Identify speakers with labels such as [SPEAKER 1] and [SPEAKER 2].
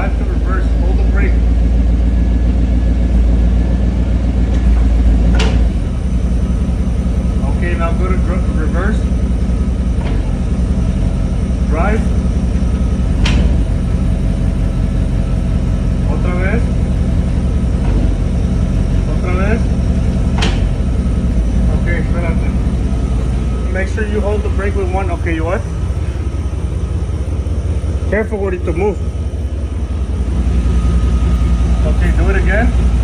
[SPEAKER 1] drive to reverse, hold the brake. Okay, now go to reverse. Drive. Otra vez. Otra vez. Okay, espérate. Make sure you hold the brake with one. Okay, you what? Careful, Gordy, to move. Okay, do it again.